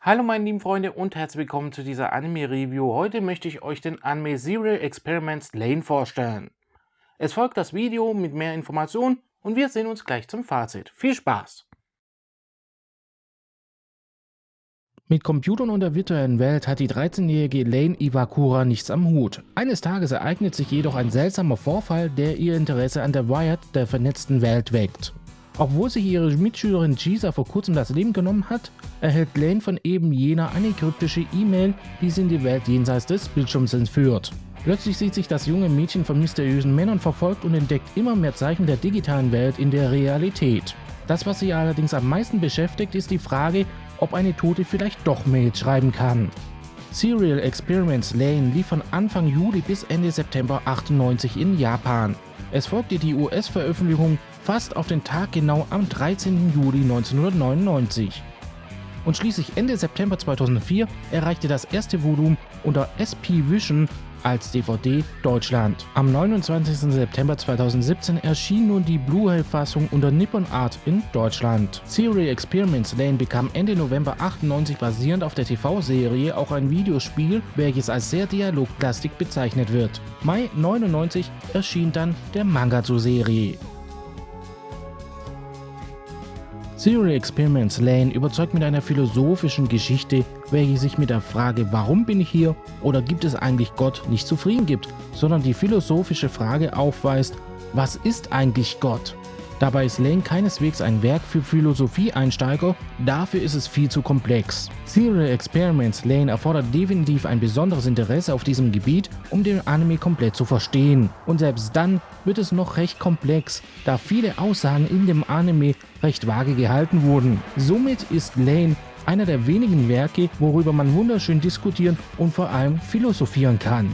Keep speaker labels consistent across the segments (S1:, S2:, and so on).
S1: Hallo meine lieben Freunde und herzlich willkommen zu dieser Anime-Review. Heute möchte ich euch den Anime Serial Experiments Lain vorstellen. Es folgt das Video mit mehr Informationen und wir sehen uns gleich zum Fazit. Viel Spaß! Mit Computern und der virtuellen Welt hat die 13-jährige Lain Iwakura nichts am Hut. Eines Tages ereignet sich jedoch ein seltsamer Vorfall, der ihr Interesse an der Wired, der vernetzten Welt, weckt. Obwohl sich ihre Mitschülerin Jisa vor kurzem das Leben genommen hat, erhält Lain von eben jener eine kryptische E-Mail, die sie in die Welt jenseits des Bildschirms entführt. Plötzlich sieht sich das junge Mädchen von mysteriösen Männern verfolgt und entdeckt immer mehr Zeichen der digitalen Welt in der Realität. Das, was sie allerdings am meisten beschäftigt, ist die Frage, ob eine Tote vielleicht doch Mails schreiben kann. Serial Experiments Lain lief von Anfang Juli bis Ende September 98 in Japan. Es folgte die US-Veröffentlichung fast auf den Tag genau am 13. Juli 1999. Und schließlich Ende September 2004 erreichte das erste Volumen unter SP Vision als DVD Deutschland. Am 29. September 2017 erschien nun die Blu-ray-Fassung unter Nippon Art in Deutschland. Serial Experiments Lain bekam Ende November 98 basierend auf der TV-Serie auch ein Videospiel, welches als sehr dialoglastig bezeichnet wird. Mai 99 erschien dann der Manga zur Serie. Serial Experiments Lain überzeugt mit einer philosophischen Geschichte, welche sich mit der Frage „Warum bin ich hier?" oder „Gibt es eigentlich Gott?" nicht zufrieden gibt, sondern die philosophische Frage aufweist: Was ist eigentlich Gott? Dabei ist Lain keineswegs ein Werk für Philosophie-Einsteiger, dafür ist es viel zu komplex. Serial Experiments Lain erfordert definitiv ein besonderes Interesse auf diesem Gebiet, um den Anime komplett zu verstehen. Und selbst dann wird es noch recht komplex, da viele Aussagen in dem Anime recht vage gehalten wurden. Somit ist Lain einer der wenigen Werke, worüber man wunderschön diskutieren und vor allem philosophieren kann.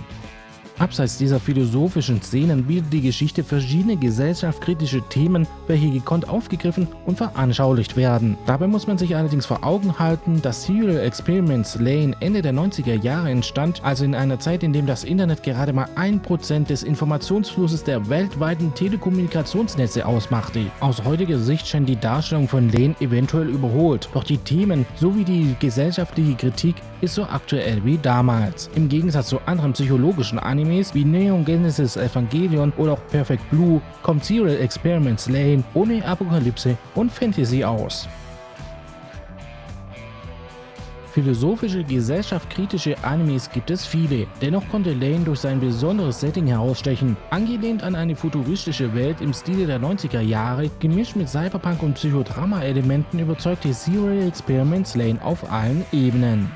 S1: Abseits dieser philosophischen Szenen bietet die Geschichte verschiedene gesellschaftskritische Themen, welche gekonnt aufgegriffen und veranschaulicht werden. Dabei muss man sich allerdings vor Augen halten, dass Serial Experiments Lain Ende der 90er Jahre entstand, also in einer Zeit, in der das Internet gerade mal 1% des Informationsflusses der weltweiten Telekommunikationsnetze ausmachte. Aus heutiger Sicht scheint die Darstellung von Lain eventuell überholt, doch die Themen sowie die gesellschaftliche Kritik ist so aktuell wie damals. Im Gegensatz zu anderen psychologischen Animes wie Neon Genesis Evangelion oder auch Perfect Blue kommt Serial Experiments Lain ohne Apokalypse und Fantasy aus. Philosophische, gesellschaftskritische Animes gibt es viele, dennoch konnte Lain durch sein besonderes Setting herausstechen. Angelehnt an eine futuristische Welt im Stile der 90er Jahre, gemischt mit Cyberpunk und Psychodrama-Elementen, überzeugte Serial Experiments Lain auf allen Ebenen.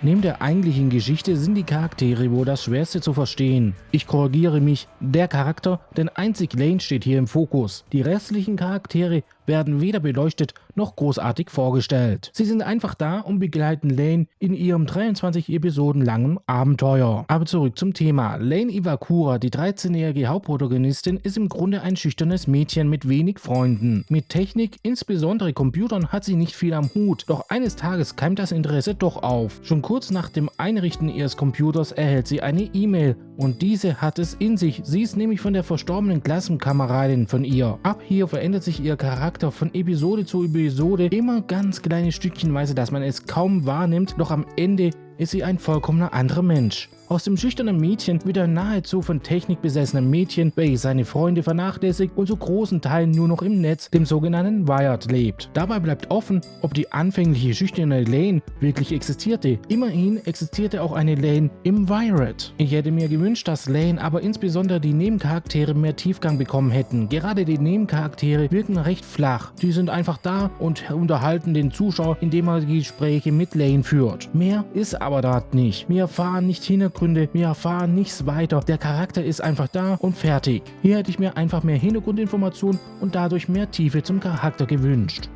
S1: Neben der eigentlichen Geschichte sind die Charaktere wohl das Schwerste zu verstehen. Ich korrigiere mich, der Charakter, denn einzig Lain steht hier im Fokus. Die restlichen Charaktere werden weder beleuchtet noch großartig vorgestellt. Sie sind einfach da und begleiten Lain in ihrem 23 Episoden langen Abenteuer. Aber zurück zum Thema. Lain Iwakura, die 13-jährige Hauptprotagonistin, ist im Grunde ein schüchternes Mädchen mit wenig Freunden. Mit Technik, insbesondere Computern, hat sie nicht viel am Hut. Doch eines Tages keimt das Interesse doch auf. Schon kurz nach dem Einrichten ihres Computers erhält sie eine E-Mail. Und diese hat es in sich. Sie ist nämlich von der verstorbenen Klassenkameradin von ihr. Ab hier verändert sich ihr Charakter von Episode zu Episode immer ganz kleine Stückchenweise, dass man es kaum wahrnimmt, doch am Ende ist sie ein vollkommener anderer Mensch. Aus dem schüchternen Mädchen wird ein nahezu von Technik besessenes Mädchen, welches seine Freunde vernachlässigt und zu großen Teilen nur noch im Netz, dem sogenannten Wired, lebt. Dabei bleibt offen, ob die anfängliche schüchterne Lain wirklich existierte. Immerhin existierte auch eine Lain im Wired. Ich hätte mir gewünscht, dass Lain, aber insbesondere die Nebencharaktere mehr Tiefgang bekommen hätten. Gerade die Nebencharaktere wirken recht flach. Die sind einfach da und unterhalten den Zuschauer, indem er die Gespräche mit Lain führt. Mehr ist aber da nicht. Wir erfahren nicht Hintergründe, wir erfahren nichts weiter. Der Charakter ist einfach da und fertig. Hier hätte ich mir einfach mehr Hintergrundinformationen und dadurch mehr Tiefe zum Charakter gewünscht.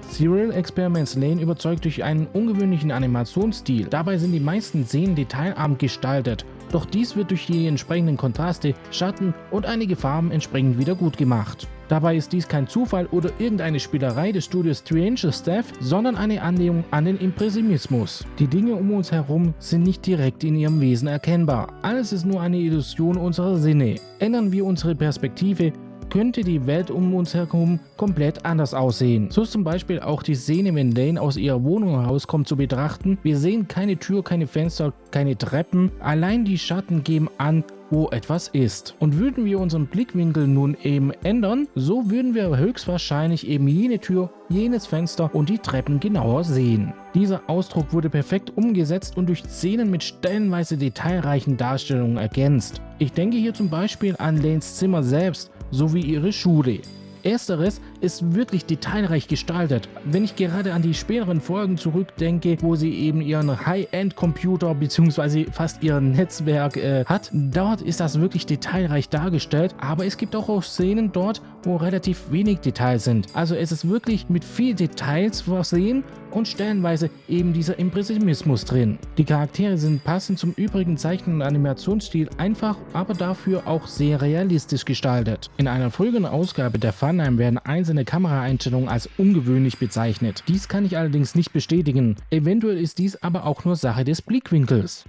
S1: Serial Experiments Lain überzeugt durch einen ungewöhnlichen Animationsstil. Dabei sind die meisten Szenen detailarm gestaltet. Doch dies wird durch die entsprechenden Kontraste, Schatten und einige Farben entsprechend wieder gut gemacht. Dabei ist dies kein Zufall oder irgendeine Spielerei des Studios Stranger Staff, sondern eine Annäherung an den Impressionismus. Die Dinge um uns herum sind nicht direkt in ihrem Wesen erkennbar. Alles ist nur eine Illusion unserer Sinne. Ändern wir unsere Perspektive, könnte die Welt um uns herum komplett anders aussehen. So ist zum Beispiel auch die Szene, wenn Lane aus ihrer Wohnung herauskommt, zu betrachten. Wir sehen keine Tür, keine Fenster, keine Treppen, allein die Schatten geben an, wo etwas ist. Und würden wir unseren Blickwinkel nun eben ändern, so würden wir höchstwahrscheinlich eben jene Tür, jenes Fenster und die Treppen genauer sehen. Dieser Ausdruck wurde perfekt umgesetzt und durch Szenen mit stellenweise detailreichen Darstellungen ergänzt. Ich denke hier zum Beispiel an Lanes Zimmer selbst sowie ihre Schule. Ersteres ist wirklich detailreich gestaltet. Wenn ich gerade an die späteren Folgen zurückdenke, wo sie eben ihren High-End-Computer bzw. fast ihr Netzwerk hat, dort ist das wirklich detailreich dargestellt, aber es gibt auch Szenen dort, wo relativ wenig Details sind. Also es ist wirklich mit viel Details versehen und stellenweise eben dieser Impressionismus drin. Die Charaktere sind passend zum übrigen Zeichen- und Animationsstil einfach, aber dafür auch sehr realistisch gestaltet. In einer früheren Ausgabe der Funheim werden einzelne Kameraeinstellungen als ungewöhnlich bezeichnet. Dies kann ich allerdings nicht bestätigen. Eventuell ist dies aber auch nur Sache des Blickwinkels.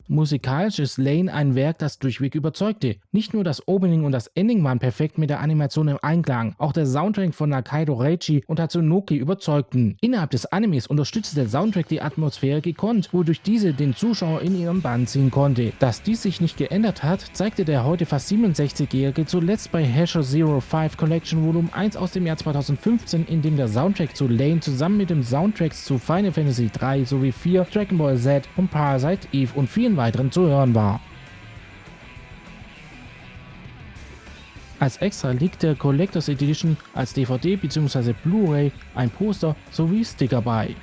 S1: Musikalisch ist Lane ein Werk, das durchweg überzeugte. Nicht nur das Opening und das Ending waren perfekt mit der Animation im Einklang, auch der Soundtrack von Nakaido Reichi und Tatsunoki überzeugten. Innerhalb des Animes unterstützte der Soundtrack die Atmosphäre gekonnt, wodurch diese den Zuschauer in ihren Bann ziehen konnte. Dass dies sich nicht geändert hat, zeigte der heute fast 67-Jährige zuletzt bei Hashir Zero 5 Collection Volume 1 aus dem Jahr 2015, in dem der Soundtrack zu Lane zusammen mit dem Soundtracks zu Final Fantasy 3 sowie 4, Dragon Ball Z und Parasite Eve und vielen weiteren zu hören war. Als Extra liegt der Collectors Edition als DVD bzw. Blu-ray ein Poster sowie Sticker bei.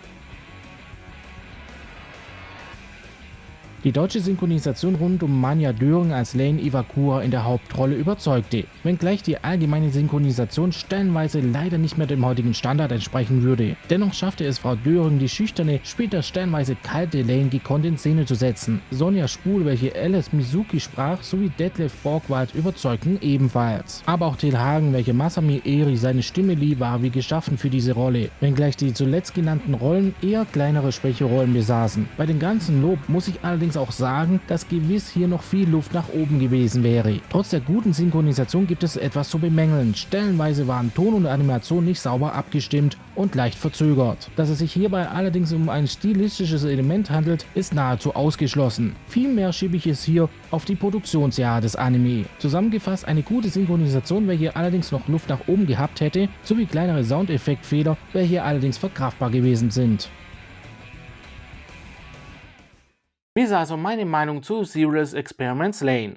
S1: Die deutsche Synchronisation rund um Manja Döring als Lane Iwakura in der Hauptrolle überzeugte, wenngleich die allgemeine Synchronisation stellenweise leider nicht mehr dem heutigen Standard entsprechen würde. Dennoch schaffte es Frau Döring, die schüchterne, später stellenweise kalte Lane gekonnt in Szene zu setzen. Sonja Spul, welche Alice Mizuki sprach, sowie Detlef Borgwald überzeugten ebenfalls. Aber auch Till Hagen, welcher Masami Eri seine Stimme lieh, war wie geschaffen für diese Rolle, wenngleich die zuletzt genannten Rollen eher kleinere Sprecherrollen besaßen. Bei dem ganzen Lob muss ich allerdings auch sagen, dass gewiss hier noch viel Luft nach oben gewesen wäre. Trotz der guten Synchronisation gibt es etwas zu bemängeln. Stellenweise waren Ton und Animation nicht sauber abgestimmt und leicht verzögert. Dass es sich hierbei allerdings um ein stilistisches Element handelt, ist nahezu ausgeschlossen. Vielmehr schiebe ich es hier auf die Produktionsjahre des Anime. Zusammengefasst eine gute Synchronisation, welche allerdings noch Luft nach oben gehabt hätte, sowie kleinere Soundeffektfehler, welche allerdings verkraftbar gewesen sind. Wie ist also meine Meinung zu Serious Experiments Lane?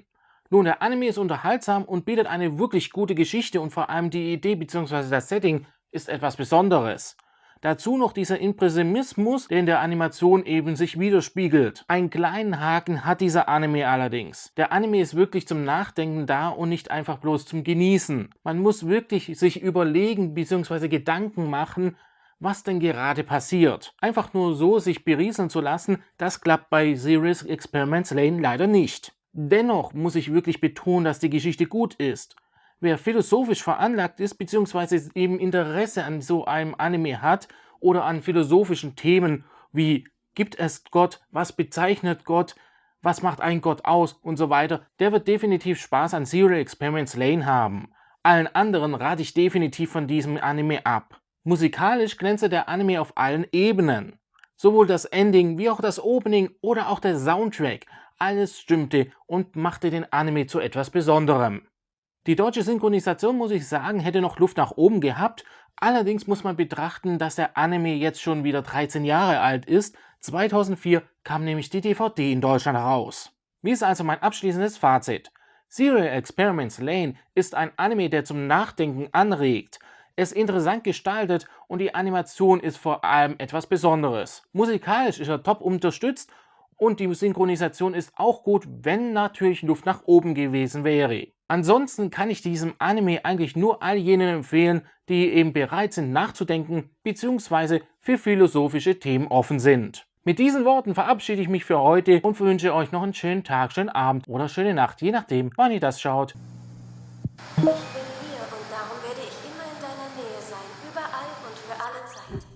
S1: Nun, der Anime ist unterhaltsam und bietet eine wirklich gute Geschichte und vor allem die Idee bzw. das Setting ist etwas Besonderes. Dazu noch dieser Impressionismus, der in der Animation eben sich widerspiegelt. Einen kleinen Haken hat dieser Anime allerdings. Der Anime ist wirklich zum Nachdenken da und nicht einfach bloß zum Genießen. Man muss wirklich sich überlegen bzw. Gedanken machen, was denn gerade passiert. Einfach nur so sich berieseln zu lassen, das klappt bei Serious Experiments Lane leider nicht. Dennoch muss ich wirklich betonen, dass die Geschichte gut ist. Wer philosophisch veranlagt ist, bzw. eben Interesse an so einem Anime hat oder an philosophischen Themen wie gibt es Gott, was bezeichnet Gott, was macht ein Gott aus und so weiter, der wird definitiv Spaß an Serious Experiments Lane haben. Allen anderen rate ich definitiv von diesem Anime ab. Musikalisch glänzte der Anime auf allen Ebenen. Sowohl das Ending wie auch das Opening oder auch der Soundtrack, alles stimmte und machte den Anime zu etwas Besonderem. Die deutsche Synchronisation, muss ich sagen, hätte noch Luft nach oben gehabt, allerdings muss man betrachten, dass der Anime jetzt schon wieder 13 Jahre alt ist. 2004 kam nämlich die DVD in Deutschland heraus. Wie ist also mein abschließendes Fazit? Serious Experiments Lane ist ein Anime, der zum Nachdenken anregt. Es ist interessant gestaltet und die Animation ist vor allem etwas Besonderes. Musikalisch ist er top unterstützt und die Synchronisation ist auch gut, wenn natürlich Luft nach oben gewesen wäre. Ansonsten kann ich diesem Anime eigentlich nur all jenen empfehlen, die eben bereit sind nachzudenken bzw. für philosophische Themen offen sind. Mit diesen Worten verabschiede ich mich für heute und wünsche euch noch einen schönen Tag, schönen Abend oder schöne Nacht, je nachdem, wann ihr das schaut.
S2: Ich bin hier und darum werde ich immer in deiner Nähe sein, überall und für alle Zeit.